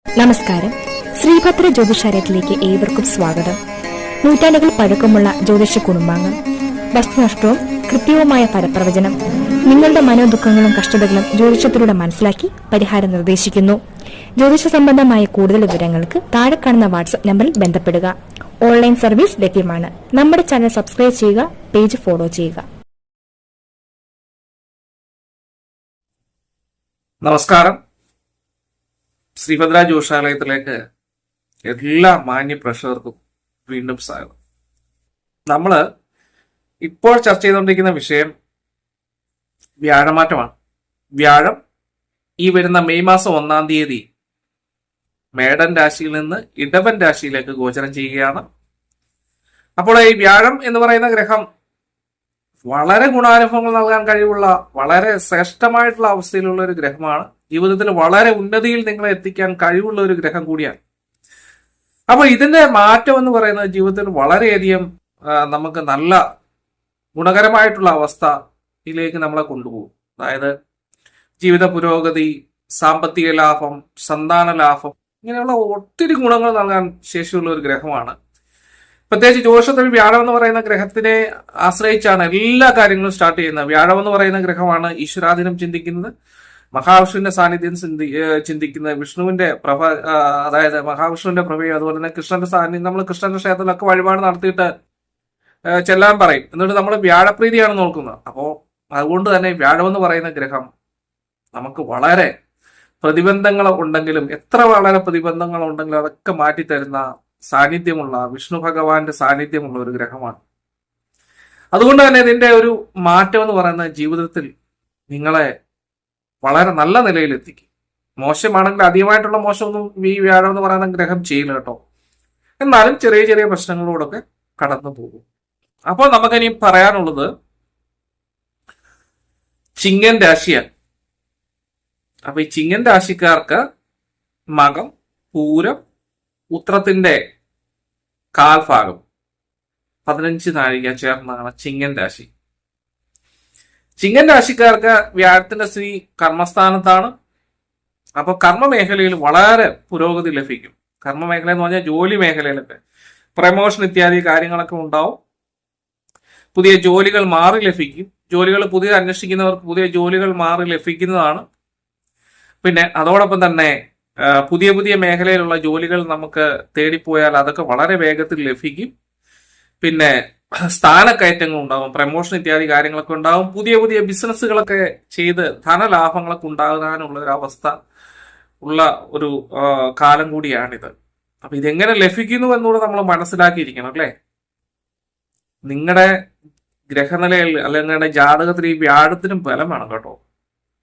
നമസ്കാരം. ശ്രീഭദ്ര ജ്യോതിഷാലയത്തിലേക്ക് ഏവർക്കും സ്വാഗതം. നൂറ്റാണ്ടുകൾ പഴക്കമുള്ള ജ്യോതിഷ കുടുംബാംഗം, വസ്തുനഷ്ടവും കൃത്യവുമായ ഫലപ്രവചനം, നിങ്ങളുടെ മനോദുഃഖങ്ങളും കഷ്ടതകളും ജ്യോതിഷത്തിലൂടെ മനസ്സിലാക്കി പരിഹാരം നിർദ്ദേശിക്കുന്നു. ജ്യോതിഷ സംബന്ധമായ കൂടുതൽ വിവരങ്ങൾക്ക് താഴെ കാണുന്ന വാട്സ്ആപ്പ് നമ്പറിൽ ബന്ധപ്പെടുക. ഓൺലൈൻ സർവീസ് ലഭ്യമാണ്. നമ്മുടെ ചാനൽ സബ്സ്ക്രൈബ് ചെയ്യുക, പേജ് ഫോളോ ചെയ്യുക. നമസ്കാരം. ശ്രീഭദ്ര ജ്യോതിഷാലയത്തിലേക്ക് എല്ലാ മാന്യ പ്രേക്ഷകർക്കും വീണ്ടും സ്വാഗതം. നമ്മൾ ഇപ്പോൾ ചർച്ച ചെയ്തുകൊണ്ടിരിക്കുന്ന വിഷയം വ്യാഴമാറ്റമാണ്. വ്യാഴം ഈ വരുന്ന മെയ് മാസം 1-ാം തീയതി മേടൻ രാശിയിൽ നിന്ന് ഇടവൻ രാശിയിലേക്ക് ഗോചരം ചെയ്യുകയാണ്. അപ്പോൾ ഈ വ്യാഴം എന്ന് പറയുന്ന ഗ്രഹം വളരെ ഗുണാനുഭവങ്ങൾ നൽകാൻ കഴിവുള്ള, വളരെ ശ്രേഷ്ഠമായിട്ടുള്ള അവസ്ഥയിലുള്ള ഒരു ഗ്രഹമാണ്. ജീവിതത്തിൽ വളരെ ഉന്നതിയിൽ നിങ്ങളെ എത്തിക്കാൻ കഴിവുള്ള ഒരു ഗ്രഹം കൂടിയാണ്. അപ്പൊ ഇതിന്റെ മാറ്റം എന്ന് പറയുന്നത് ജീവിതത്തിൽ വളരെയധികം നമുക്ക് നല്ല ഗുണകരമായിട്ടുള്ള അവസ്ഥയിലേക്ക് നമ്മളെ കൊണ്ടുപോകും. അതായത് ജീവിത പുരോഗതി, സാമ്പത്തിക ലാഭം, സന്താന ലാഭം, ഇങ്ങനെയുള്ള ഒത്തിരി ഗുണങ്ങൾ നൽകാൻ ശേഷിയുള്ള ഒരു ഗ്രഹമാണ്. പ്രത്യേകിച്ച് ജ്യോതിഷത്തിൽ വ്യാഴം എന്ന് പറയുന്ന ഗ്രഹത്തിനെ ആശ്രയിച്ചാണ് എല്ലാ കാര്യങ്ങളും സ്റ്റാർട്ട് ചെയ്യുന്നത്. വ്യാഴം എന്ന് പറയുന്ന ഗ്രഹമാണ് ഈശ്വരാധീനം ചിന്തിക്കുന്നത്, മഹാവിഷ്ണുവിന്റെ സാന്നിധ്യം ചിന്തിക്കുന്നത്, വിഷ്ണുവിന്റെ പ്രഭ, അതായത് മഹാവിഷ്ണുവിന്റെ പ്രഭയും അതുപോലെ തന്നെ കൃഷ്ണന്റെ സാന്നിധ്യം. നമ്മൾ കൃഷ്ണന്റെ ക്ഷേത്രത്തിലൊക്കെ വഴിപാട് നടത്തിയിട്ട് ചെല്ലാൻ പറയും. എന്നിട്ട് നമ്മൾ വ്യാഴപ്രീതിയാണ് നോക്കുന്നത്. അപ്പോൾ അതുകൊണ്ട് തന്നെ വ്യാഴം എന്ന് പറയുന്ന ഗ്രഹം നമുക്ക് വളരെ പ്രതിബന്ധങ്ങൾ ഉണ്ടെങ്കിലും, എത്ര വളരെ പ്രതിബന്ധങ്ങൾ ഉണ്ടെങ്കിലും അതൊക്കെ മാറ്റിത്തരുന്ന സാന്നിധ്യമുള്ള, വിഷ്ണു ഭഗവാന്റെ സാന്നിധ്യമുള്ള ഒരു ഗ്രഹമാണ്. അതുകൊണ്ട് തന്നെ ഇതിന്റെ ഒരു മാറ്റം എന്ന് പറയുന്നത് ജീവിതത്തിൽ നിങ്ങളെ വളരെ നല്ല നിലയിലെത്തിക്കും. മോശമാണെങ്കിൽ അധികമായിട്ടുള്ള മോശമൊന്നും ഈ വ്യാഴം എന്ന് പറയുന്ന ഗ്രഹം ചെയ്യില്ല കേട്ടോ. എന്നാലും ചെറിയ ചെറിയ പ്രശ്നങ്ങളോടൊക്കെ കടന്നു പോകും. അപ്പോൾ നമുക്കിനി പറയാനുള്ളത് ചിങ്ങൻ രാശിയാണ്. അപ്പൊ ഈ ചിങ്ങൻ രാശിക്കാർക്ക് മകം, പൂരം, ഉത്രത്തിന്റെ കാൽഭാഗം 15 നാഴിക ചേർന്നാണ് ചിങ്ങൻ രാശി. ചിങ്ങൻ രാശിക്കാർക്ക് വ്യാഴത്തിന്റെ സ്ഥിതി കർമ്മസ്ഥാനത്താണ്. അപ്പൊ കർമ്മ മേഖലയിൽ വളരെ പുരോഗതി ലഭിക്കും. കർമ്മ മേഖല എന്ന് പറഞ്ഞാൽ ജോലി മേഖലയിലൊക്കെ പ്രമോഷൻ ഇത്യാദി കാര്യങ്ങളൊക്കെ ഉണ്ടാവും. പുതിയ ജോലികൾ മാറി ലഭിക്കും. ജോലികൾ പുതിയ അന്വേഷിക്കുന്നവർക്ക് പുതിയ ജോലികൾ മാറി ലഭിക്കുന്നതാണ്. പിന്നെ അതോടൊപ്പം തന്നെ പുതിയ പുതിയ മേഖലയിലുള്ള ജോലികൾ നമുക്ക് തേടിപ്പോയാൽ അതൊക്കെ വളരെ വേഗത്തിൽ ലഭിക്കും. പിന്നെ സ്ഥാനക്കയറ്റങ്ങൾ ഉണ്ടാകും, പ്രമോഷൻ ഇത്യാദി കാര്യങ്ങളൊക്കെ ഉണ്ടാകും. പുതിയ പുതിയ ബിസിനസ്സുകളൊക്കെ ചെയ്ത് ധനലാഭങ്ങളൊക്കെ ഉണ്ടാകാനുള്ള ഒരു അവസ്ഥ ഉള്ള ഒരു കാലം കൂടിയാണിത്. അപ്പൊ ഇതെങ്ങനെ ലഭിക്കുന്നു എന്നുകൂടെ നമ്മൾ മനസ്സിലാക്കിയിരിക്കണം അല്ലെ. നിങ്ങളുടെ ഗ്രഹനിലയിൽ അല്ലെങ്കിൽ നിങ്ങളുടെ ജാതകത്തിൽ ഈ വ്യാഴത്തിനും ബലം വേണം കേട്ടോ.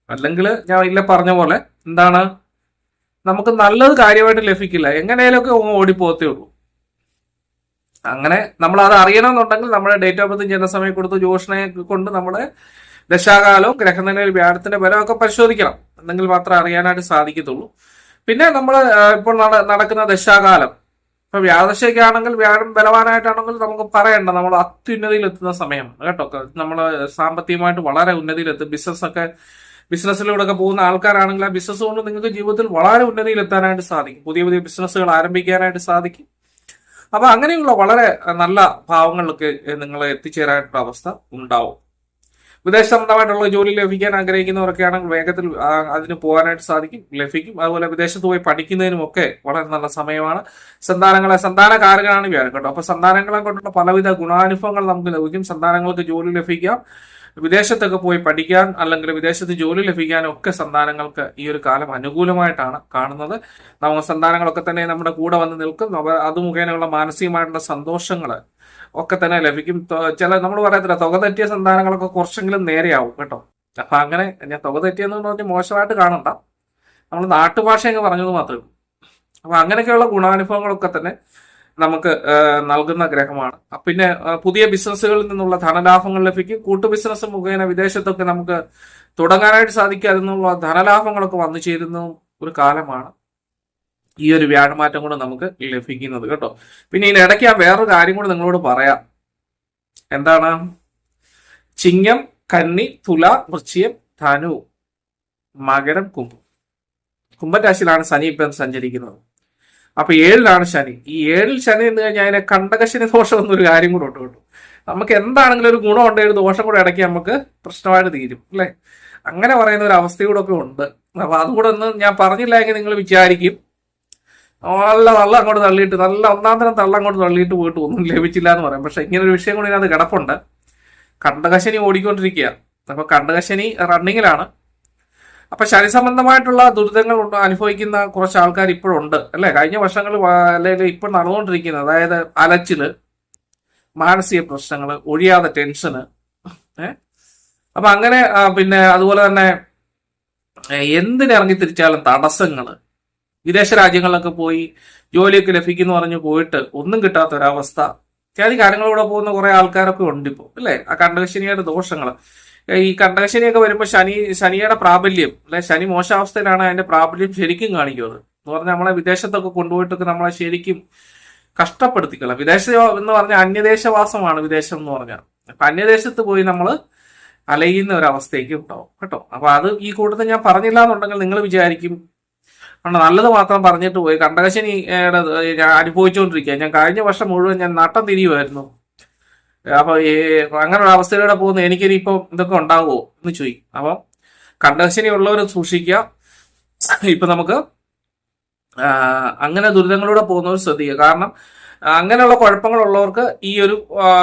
അല്ലെങ്കിൽ ഞാൻ ഇല്ല പറഞ്ഞ പോലെ എന്താണ്, നമുക്ക് നല്ലത് കാര്യമായിട്ട് ലഭിക്കില്ല, എങ്ങനെയൊക്കെ ഓടിപ്പോത്തേ ഉള്ളൂ. അങ്ങനെ നമ്മൾ അത് അറിയണമെന്നുണ്ടെങ്കിൽ നമ്മുടെ ഡേറ്റ് ഓഫ് ബർത്ത് ജനസമയം കൊടുത്ത് ജ്യോതിഷനെ കൊണ്ട് നമ്മുടെ ദശാകാലവും ഗ്രഹനിലയിൽ വ്യാഴത്തിന്റെ ബലമൊക്കെ പരിശോധിക്കണം. എന്നെങ്കിൽ മാത്രമേ അറിയാനായിട്ട് സാധിക്കത്തുള്ളൂ. പിന്നെ നമ്മൾ ഇപ്പോൾ നടക്കുന്ന ദശാകാലം, ഇപ്പൊ വ്യാഴദശയ്ക്കാണെങ്കിൽ വ്യാഴം ബലവാനായിട്ടാണെങ്കിൽ നമുക്ക് പറയണ്ട, നമ്മൾ അത്യുന്നതിയിൽ എത്തുന്ന സമയമാണ് കേട്ടോ. നമ്മൾ സാമ്പത്തികമായിട്ട് വളരെ ഉന്നതിയിലെത്തും. ബിസിനസ്സിലൂടെ ഒക്കെ പോകുന്ന ആൾക്കാരാണെങ്കിൽ ആ ബിസിനസ് കൊണ്ട് നിങ്ങൾക്ക് ജീവിതത്തിൽ വളരെ ഉന്നതിയിൽ എത്താനായിട്ട് സാധിക്കും. പുതിയ പുതിയ ബിസിനസ്സുകൾ ആരംഭിക്കാനായിട്ട് സാധിക്കും. അപ്പൊ അങ്ങനെയുള്ള വളരെ നല്ല ഭാവങ്ങളിലൊക്കെ നിങ്ങൾ എത്തിച്ചേരാനായിട്ടുള്ള അവസ്ഥ ഉണ്ടാവും. വിദേശ സംബന്ധമായിട്ടുള്ള ജോലി ലഭിക്കാൻ ആഗ്രഹിക്കുന്നവരൊക്കെ ആണെങ്കിൽ വേഗത്തിൽ അതിന് പോകാനായിട്ട് സാധിക്കും, ലഭിക്കും. അതുപോലെ വിദേശത്ത് പോയി പഠിക്കുന്നതിനും ഒക്കെ വളരെ നല്ല സമയമാണ്. സന്താനകാരകനാണ് വ്യാഴം കേട്ടോ. അപ്പൊ സന്താനങ്ങളെ കൊണ്ടുള്ള പലവിധ ഗുണാനുഭവങ്ങൾ നമുക്ക് ലഭിക്കും. സന്താനങ്ങൾക്ക് ജോലി ലഭിക്കാം, വിദേശത്തൊക്കെ പോയി പഠിക്കാൻ അല്ലെങ്കിൽ വിദേശത്ത് ജോലി ലഭിക്കാനും ഒക്കെ സന്താനങ്ങൾക്ക് ഈ ഒരു കാലം അനുകൂലമായിട്ടാണ് കാണുന്നത്. നമുക്ക് സന്താനങ്ങളൊക്കെ തന്നെ നമ്മുടെ കൂടെ വന്ന് നിൽക്കും. അത് മുഖേനയുള്ള മാനസികമായിട്ടുള്ള സന്തോഷങ്ങൾ ഒക്കെ തന്നെ ലഭിക്കും. ചില നമ്മൾ പറയത്തില്ല, തുക തെറ്റിയ സന്താനങ്ങളൊക്കെ കുറച്ചെങ്കിലും നേരെയാവും കേട്ടോ. അപ്പൊ അങ്ങനെ ഞാൻ തുക തെറ്റിയെന്ന് പറഞ്ഞ് മോശമായിട്ട് കാണണ്ട, നമ്മൾ നാട്ടുഭാഷ അങ്ങ് പറഞ്ഞത് മാത്രമേ ഉള്ളൂ. അപ്പൊ അങ്ങനെയൊക്കെയുള്ള ഗുണാനുഭവങ്ങളൊക്കെ തന്നെ നമുക്ക് നൽകുന്ന ഗ്രഹമാണ്. പിന്നെ പുതിയ ബിസിനസ്സുകളിൽ നിന്നുള്ള ധനലാഭങ്ങൾ ലഭിക്കും. കൂട്ടു ബിസിനസ് മുഖേന വിദേശത്തൊക്കെ നമുക്ക് തുടങ്ങാനായിട്ട് സാധിക്കും. അതിനുള്ള ധനലാഭങ്ങളൊക്കെ വന്നു ചേരുന്ന ഒരു കാലമാണ് ഈ ഒരു വ്യാഴമാറ്റം കൊണ്ട് നമുക്ക് ലഭിക്കുന്നത് കേട്ടോ. പിന്നെ ഇതിനിടയ്ക്ക് ഞാൻ വേറൊരു കാര്യം കൂടെ നിങ്ങളോട് പറയാം. എന്താണ്? ചിങ്ങം, കന്നി, തുല, വൃശ്ചികം, ധനു, മകരം, കുംഭം കുംഭൻ രാശിയിലാണ് ശനി ഇപ്പം സഞ്ചരിക്കുന്നത്. അപ്പൊ 7ലാണ് ശനി. ഈ 7ൽ ശനി എന്ന് കഴിഞ്ഞാൽ അതിനെ കണ്ടകശനി ദോഷം എന്നൊരു കാര്യം കൂടെ ഉണ്ട് കേട്ടോ. നമുക്ക് എന്താണെങ്കിലും ഒരു ഗുണം ഉണ്ടെങ്കിൽ ഒരു ദോഷം കൂടെ ഇടയ്ക്ക് നമുക്ക് പ്രശ്നമായിട്ട് തീരും അല്ലെ. അങ്ങനെ പറയുന്ന ഒരു അവസ്ഥയൂടെ ഒക്കെ ഉണ്ട്. അപ്പൊ അതുകൂടെ ഒന്ന് ഞാൻ പറഞ്ഞില്ല എങ്കിൽ നിങ്ങൾ വിചാരിക്കും നല്ല അങ്ങോട്ട് തള്ളിയിട്ട് നല്ല ഒന്നാം തരം അങ്ങോട്ട് തള്ളിയിട്ട് പോയിട്ട് ഒന്നും ലഭിച്ചില്ല എന്ന് പറയാം. പക്ഷെ ഇങ്ങനെ ഒരു വിഷയം കൂടി ഇതിനകത്ത് കിടപ്പുണ്ട്. കണ്ടകശനി ഓടിക്കൊണ്ടിരിക്കുക. അപ്പൊ കണ്ടകശനി റണ്ണിങ്ങിലാണ്. അപ്പൊ ശനി സംബന്ധമായിട്ടുള്ള ദുരിതങ്ങൾ അനുഭവിക്കുന്ന കുറച്ച് ആൾക്കാർ ഇപ്പോഴുണ്ട് അല്ലെ. കഴിഞ്ഞ വർഷങ്ങളിൽ അല്ലെങ്കിൽ ഇപ്പോൾ നടന്നുകൊണ്ടിരിക്കുന്നത്, അതായത് അലച്ചില്, മാനസിക പ്രശ്നങ്ങൾ, ഒഴിയാതെ ടെൻഷന്. അപ്പൊ അങ്ങനെ പിന്നെ അതുപോലെ തന്നെ എന്തിനിറങ്ങി തിരിച്ചാലും തടസ്സങ്ങള്, വിദേശ രാജ്യങ്ങളിലൊക്കെ പോയി ജോലിയൊക്കെ ലഭിക്കുന്നു പറഞ്ഞു പോയിട്ട് ഒന്നും കിട്ടാത്ത ഒരവസ്ഥ, ഇത്യാദി കാര്യങ്ങളിലൂടെ പോകുന്ന കുറെ ആൾക്കാരൊക്കെ ഉണ്ട് ഇപ്പോൾ അല്ലെ. ആ കണ്ടകശനിയുടെ ദോഷങ്ങൾ, ഈ കണ്ടകശനിയൊക്കെ വരുമ്പോൾ ശനിയുടെ പ്രാബല്യം അല്ലെ, ശനി മോശാവസ്ഥയിലാണ് അതിന്റെ പ്രാബല്യം ശരിക്കും കാണിക്കുന്നത് എന്ന് പറഞ്ഞാൽ നമ്മളെ വിദേശത്തൊക്കെ കൊണ്ടുപോയിട്ടൊക്കെ നമ്മളെ ശരിക്കും കഷ്ടപ്പെടുത്തിക്കള. വിദേശം എന്ന് പറഞ്ഞാൽ അന്യദേശവാസമാണ് വിദേശം എന്ന് പറഞ്ഞാൽ. അപ്പൊ അന്യദേശത്ത് പോയി നമ്മൾ അലയുന്ന ഒരവസ്ഥയ്ക്ക് ഉണ്ടാവും കേട്ടോ. അപ്പൊ അത് ഈ കൂട്ടത്തിൽ ഞാൻ പറഞ്ഞില്ല എന്നുണ്ടെങ്കിൽ നിങ്ങൾ വിചാരിക്കും നല്ലത് മാത്രം പറഞ്ഞിട്ട് പോയി. കണ്ടകശനിയുടെ ഞാൻ അനുഭവിച്ചുകൊണ്ടിരിക്കുക. ഞാൻ കഴിഞ്ഞ വർഷം മുഴുവൻ ഞാൻ നട്ടം തിരിയുമായിരുന്നു. അപ്പൊ അങ്ങനെ ഒരു അവസ്ഥയിലൂടെ പോകുന്ന എനിക്കിനി ഇപ്പൊ ഇതൊക്കെ ഉണ്ടാകുമോ എന്ന് ചോദിക്കും. അപ്പം കണ്ടകശനി ഉള്ളവർ സൂക്ഷിക്കുക. ഇപ്പൊ നമുക്ക് അങ്ങനെ ദുരിതങ്ങളിലൂടെ പോകുന്നവർ ശ്രദ്ധിക്കുക. കാരണം അങ്ങനെയുള്ള കുഴപ്പങ്ങളുള്ളവർക്ക് ഈ ഒരു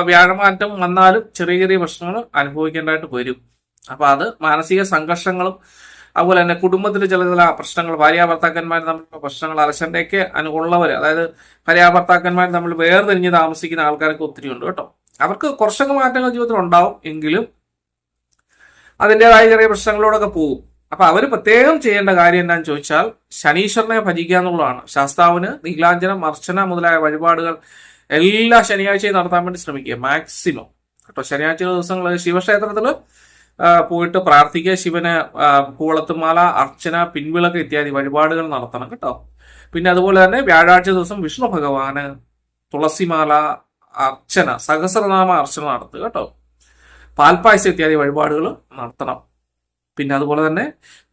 വ്യാഴമാറ്റം വന്നാലും ചെറിയ ചെറിയ പ്രശ്നങ്ങൾ അനുഭവിക്കേണ്ടതായിട്ട് വരും. അപ്പൊ അത് മാനസിക സംഘർഷങ്ങളും അതുപോലെ തന്നെ കുടുംബത്തിൽ ചില പ്രശ്നങ്ങൾ, ഭാര്യാഭർത്താക്കന്മാർ തമ്മിലുള്ള പ്രശ്നങ്ങൾ, അലസന്റെയൊക്കെ ഉള്ളവർ, അതായത് ഭാര്യാഭർത്താക്കന്മാർ തമ്മിൽ വേർതിരിഞ്ഞ് താമസിക്കുന്ന ആൾക്കാരൊക്കെ ഒത്തിരി ഉണ്ട് കേട്ടോ. അവർക്ക് കുറച്ചൊക്കെ മാറ്റങ്ങൾ ജീവിതത്തിൽ ഉണ്ടാവും, എങ്കിലും അതിൻ്റെതായ ചെറിയ പ്രശ്നങ്ങളോടൊക്കെ പോകും. അപ്പൊ അവര് പ്രത്യേകം ചെയ്യേണ്ട കാര്യം എന്താണെന്ന് ചോദിച്ചാൽ ശനീശ്വരനെ ഭജിക്കുക എന്നുള്ളതാണ്. ശാസ്താവിന് നീലാഞ്ജനം, അർച്ചന മുതലായ വഴിപാടുകൾ എല്ലാ ശനിയാഴ്ചയും നടത്താൻ വേണ്ടി ശ്രമിക്കുക മാക്സിമം കേട്ടോ. ശനിയാഴ്ച ദിവസങ്ങൾ ശിവക്ഷേത്രത്തിൽ പോയിട്ട് പ്രാർത്ഥിക്കുക. ശിവന് കൂളത്തുമാല, അർച്ചന, പിൻവിളക്ക് ഇത്യാദി വഴിപാടുകൾ നടത്തണം കേട്ടോ. പിന്നെ അതുപോലെ തന്നെ വ്യാഴാഴ്ച ദിവസം വിഷ്ണു ഭഗവാന് തുളസിമാല അർച്ചന, സഹസ്രനാമ അർച്ചന നടത്തുക കേട്ടോ. പാൽപ്പായസം ഇത്യാദി വഴിപാടുകൾ നടത്തണം. പിന്നെ അതുപോലെ തന്നെ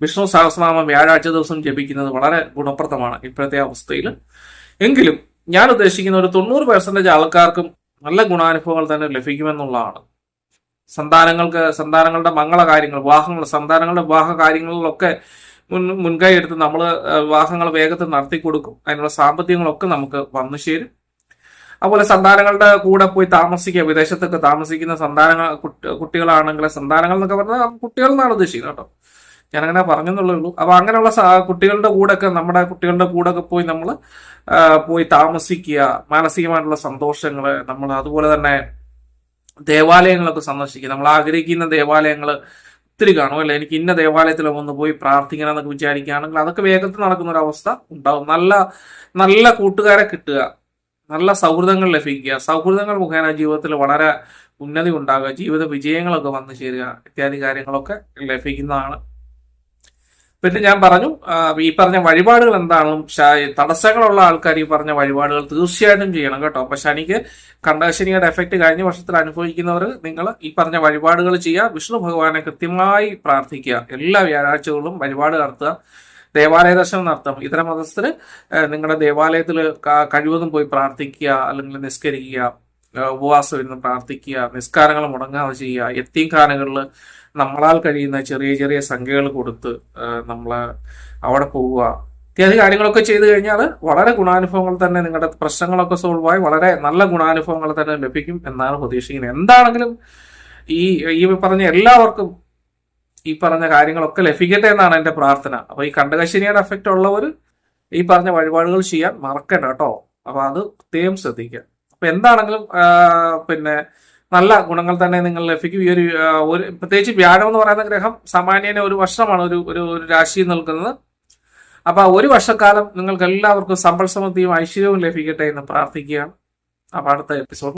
വിഷ്ണു സഹസ്രനാമം വ്യാഴാഴ്ച ദിവസം ജപിക്കുന്നത് വളരെ ഗുണപ്രദമാണ് ഇപ്പോഴത്തെ അവസ്ഥയിൽ. എങ്കിലും ഞാൻ ഉദ്ദേശിക്കുന്ന ഒരു 90% ആൾക്കാർക്കും നല്ല ഗുണാനുഭവങ്ങൾ തന്നെ ലഭിക്കുമെന്നുള്ളതാണ്. സന്താനങ്ങളുടെ മംഗളകാര്യങ്ങൾ, സന്താനങ്ങളുടെ വിവാഹ കാര്യങ്ങളിലൊക്കെ മുൻകൈ എടുത്ത് നമ്മൾ വിവാഹങ്ങൾ വേഗത്തിൽ നടത്തി കൊടുക്കും. അതിനുള്ള സാമ്പത്തികങ്ങളൊക്കെ നമുക്ക് വന്നു ചേരും. അതുപോലെ സന്താനങ്ങളുടെ കൂടെ പോയി താമസിക്കുക, വിദേശത്തൊക്കെ താമസിക്കുന്ന കുട്ടികളാണെങ്കിൽ, സന്താനങ്ങൾ എന്നൊക്കെ പറഞ്ഞാൽ കുട്ടികൾ എന്നാണ് ഉദ്ദേശിക്കുന്നത് കേട്ടോ, ഞാനങ്ങനെ പറഞ്ഞെന്നുള്ളേ ഉള്ളൂ. അപ്പൊ അങ്ങനെയുള്ള കുട്ടികളുടെ കൂടെയൊക്കെ, നമ്മുടെ കുട്ടികളുടെ കൂടെയൊക്കെ പോയി നമ്മൾ പോയി താമസിക്കുക, മാനസികമായിട്ടുള്ള സന്തോഷങ്ങള് നമ്മൾ, അതുപോലെ തന്നെ ദേവാലയങ്ങളൊക്കെ സന്ദർശിക്കുക. നമ്മൾ ആഗ്രഹിക്കുന്ന ദേവാലയങ്ങൾ ഒത്തിരി കാണും അല്ലെ. എനിക്ക് ഇന്ന ദേവാലയത്തിൽ ഒന്ന് പോയി പ്രാർത്ഥിക്കണം എന്നൊക്കെ വിചാരിക്കുകയാണെങ്കിൽ അതൊക്കെ വേഗത്തിൽ നടക്കുന്ന ഒരു അവസ്ഥ ഉണ്ടാവും. നല്ല കൂട്ടുകാരെ കിട്ടുക, നല്ല സൗഹൃദങ്ങൾ ലഭിക്കുക, സൗഹൃദങ്ങൾ മുഖേന ജീവിതത്തിൽ വളരെ ഉന്നതി ഉണ്ടാകുക, ജീവിത വിജയങ്ങളൊക്കെ വന്നു ചേരുക ഇത്യാദി കാര്യങ്ങളൊക്കെ ലഭിക്കുന്നതാണ്. പിന്നെ ഞാൻ പറഞ്ഞു ഈ പറഞ്ഞ വഴിപാടുകൾ എന്താണെന്നും തടസ്സങ്ങളുള്ള ആൾക്കാർ ഈ പറഞ്ഞ വഴിപാടുകൾ തീർച്ചയായിട്ടും ചെയ്യണം കേട്ടോ. അപ്പൊ ശനിക്ക് കണ്ടകശനിയുടെ എഫക്ട് കഴിഞ്ഞ വർഷത്തിൽ അനുഭവിക്കുന്നവർ നിങ്ങൾ ഈ പറഞ്ഞ വഴിപാടുകൾ ചെയ്യുക. വിഷ്ണു ഭഗവാനെ കൃത്യമായി പ്രാർത്ഥിക്കുക. എല്ലാ വ്യാഴാഴ്ചകളിലും വഴിപാട് നടത്തുക, ദേവാലയ ദർശനം നടത്താം. ഇതര മതസ്ഥര് നിങ്ങളുടെ ദേവാലയത്തിൽ കഴിവതും പോയി പ്രാർത്ഥിക്കുക, അല്ലെങ്കിൽ നിസ്കരിക്കുക, ഉപവാസം ഇരുന്ന് പ്രാർത്ഥിക്കുക, നിസ്കാരങ്ങൾ മുടങ്ങാതെ ചെയ്യുക. യത്തീംഖാനകളിൽ നമ്മളാൽ കഴിയുന്ന ചെറിയ ചെറിയ സംഖ്യകൾ കൊടുത്ത് നമ്മൾ അവിടെ പോവുക, ഇത്യാദി കാര്യങ്ങളൊക്കെ ചെയ്തു കഴിഞ്ഞാൽ വളരെ ഗുണാനുഭവങ്ങൾ തന്നെ, നിങ്ങളുടെ പ്രശ്നങ്ങളൊക്കെ സോൾവ് ആയി വളരെ നല്ല ഗുണാനുഭവങ്ങൾ തന്നെ ലഭിക്കും എന്നാണ് പ്രതീക്ഷിക്കുന്നത്. എന്താണെങ്കിലും ഈ പറഞ്ഞ എല്ലാവർക്കും ഈ പറഞ്ഞ കാര്യങ്ങളൊക്കെ ലഭിക്കട്ടെ എന്നാണ് എന്റെ പ്രാർത്ഥന. അപ്പൊ ഈ കണ്ടകശനിയുടെ എഫക്റ്റ് ഉള്ളവർ ഈ പറഞ്ഞ വഴിപാടുകൾ ചെയ്യാൻ മറക്കണ്ട കേട്ടോ. അപ്പൊ അത് പ്രത്യേകം ശ്രദ്ധിക്കുക. അപ്പൊ എന്താണെങ്കിലും പിന്നെ നല്ല ഗുണങ്ങൾ തന്നെ നിങ്ങൾ ലഭിക്കും. ഈ ഒരു പ്രത്യേകിച്ച് വ്യാഴം എന്ന് പറയുന്ന ഗ്രഹം സാമാന്യനെ ഒരു വർഷമാണ് ഒരു രാശിയിൽ നിൽക്കുന്നത്. അപ്പൊ ഒരു വർഷക്കാലം നിങ്ങൾക്ക് എല്ലാവർക്കും സമ്പൽ സമൃദ്ധിയും ഐശ്വര്യവും ലഭിക്കട്ടെ എന്ന് പ്രാർത്ഥിക്കുകയാണ്. അപ്പൊ അടുത്ത എപ്പിസോഡ്